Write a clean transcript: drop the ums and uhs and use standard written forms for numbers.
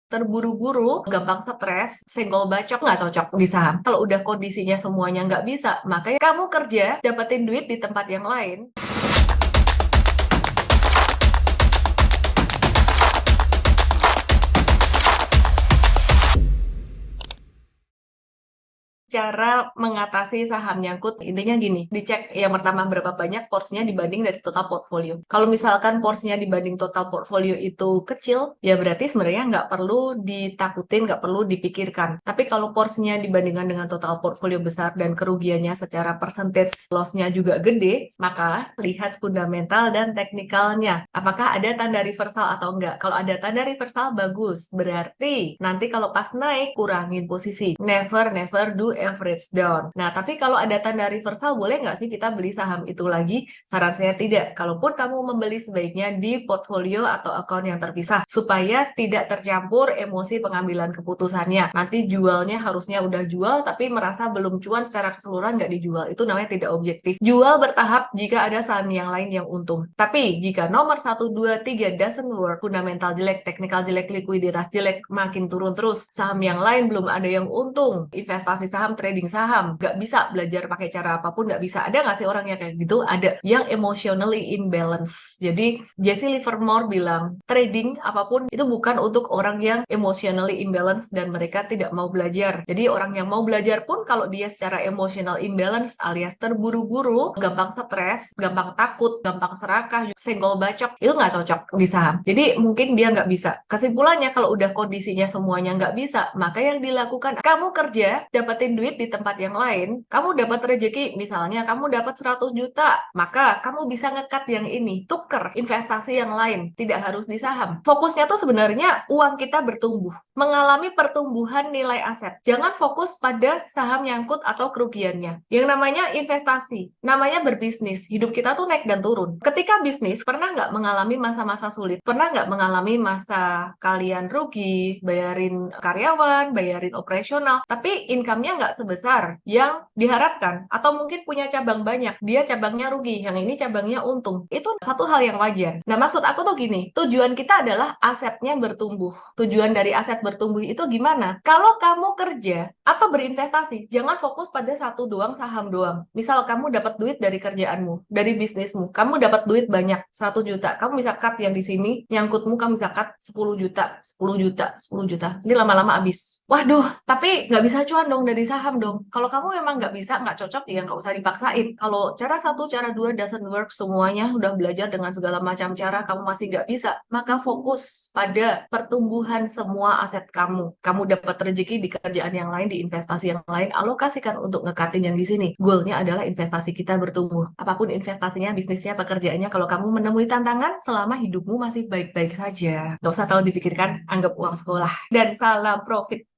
terburu-buru, gampang stres, senggol bacok, nggak cocok di saham. Kalau udah kondisinya semuanya nggak bisa, makanya kamu kerja, dapetin duit di tempat yang lain. Cara mengatasi saham nyangkut, intinya gini, dicek yang pertama berapa banyak porsinya dibanding dari total portfolio. Kalau misalkan porsinya dibanding total portfolio itu kecil, ya berarti sebenarnya nggak perlu ditakutin, nggak perlu dipikirkan. Tapi kalau porsinya dibandingkan dengan total portfolio besar dan kerugiannya secara percentage loss-nya juga gede, maka lihat fundamental dan teknikalnya. Apakah ada tanda reversal atau enggak? Kalau ada tanda reversal, bagus. Berarti nanti kalau pas naik, kurangin posisi. Never do average down. Nah, tapi kalau ada tanda reversal, boleh nggak sih kita beli saham itu lagi? Saran saya tidak. Kalaupun kamu membeli, sebaiknya di portfolio atau account yang terpisah, supaya tidak tercampur emosi pengambilan keputusannya. Nanti jualnya harusnya udah jual, tapi merasa belum cuan secara keseluruhan nggak dijual. Itu namanya tidak objektif. Jual bertahap jika ada saham yang lain yang untung. Tapi jika nomor 1, 2, 3 doesn't work, fundamental jelek, teknikal jelek, likuiditas jelek, makin turun terus, saham yang lain belum ada yang untung, investasi saham, trading saham, nggak bisa belajar pakai cara apapun, nggak bisa. Ada nggak sih orang yang kayak gitu? Ada. Yang emotionally imbalance. Jadi Jesse Livermore bilang, trading apapun itu bukan untuk orang yang emotionally imbalance dan mereka tidak mau belajar. Jadi orang yang mau belajar pun kalau dia secara emotional imbalance alias terburu-buru, gampang stres, gampang takut, gampang serakah, senggol bacok, itu nggak cocok di saham. Jadi mungkin dia nggak bisa. Kesimpulannya, kalau udah kondisinya semuanya nggak bisa, maka yang dilakukan, kamu kerja, dapetin duit di tempat yang lain, kamu dapat rezeki, misalnya kamu dapat 100 juta, maka kamu bisa ngekat yang ini, tuker investasi yang lain, tidak harus di saham. Fokusnya tuh sebenarnya uang kita bertumbuh, mengalami pertumbuhan nilai aset. Jangan fokus pada saham nyangkut atau kerugiannya. Yang namanya investasi, namanya berbisnis, hidup kita tuh naik dan turun. Ketika bisnis, pernah nggak mengalami masa-masa sulit? Pernah nggak mengalami masa kalian rugi, bayarin karyawan, bayarin operasional, tapi income-nya nggak sebesar yang diharapkan, atau mungkin punya cabang banyak, dia cabangnya rugi, yang ini cabangnya untung. Itu satu hal yang wajar. Nah, maksud aku tuh gini, tujuan kita adalah asetnya bertumbuh. Tujuan dari aset bertumbuh itu gimana? Kalau kamu kerja atau berinvestasi, jangan fokus pada satu doang, saham doang. Misal kamu dapat duit dari kerjaanmu, dari bisnismu, kamu dapat duit banyak, 1 juta, kamu bisa cut yang di sini, nyangkutmu kamu bisa cut 10 juta, 10 juta, 10 juta. Ini lama-lama habis. Waduh, tapi nggak bisa cuan dong dari saham dong. Kalau kamu memang nggak bisa, nggak cocok, ya nggak usah dipaksain. Kalau cara 1, cara 2 doesn't work, semuanya udah belajar dengan segala macam cara, kamu masih nggak bisa, maka fokus pada pertumbuhan semua aset kamu. Kamu dapat rezeki di kerjaan yang lain, di investasi yang lain, alokasikan untuk ngekatin yang di sini. Goalnya adalah investasi kita bertumbuh. Apapun investasinya, bisnisnya, pekerjaannya, kalau kamu menemui tantangan, selama hidupmu masih baik-baik saja, nggak usah terlalu dipikirkan, anggap uang sekolah. Dan salam profit.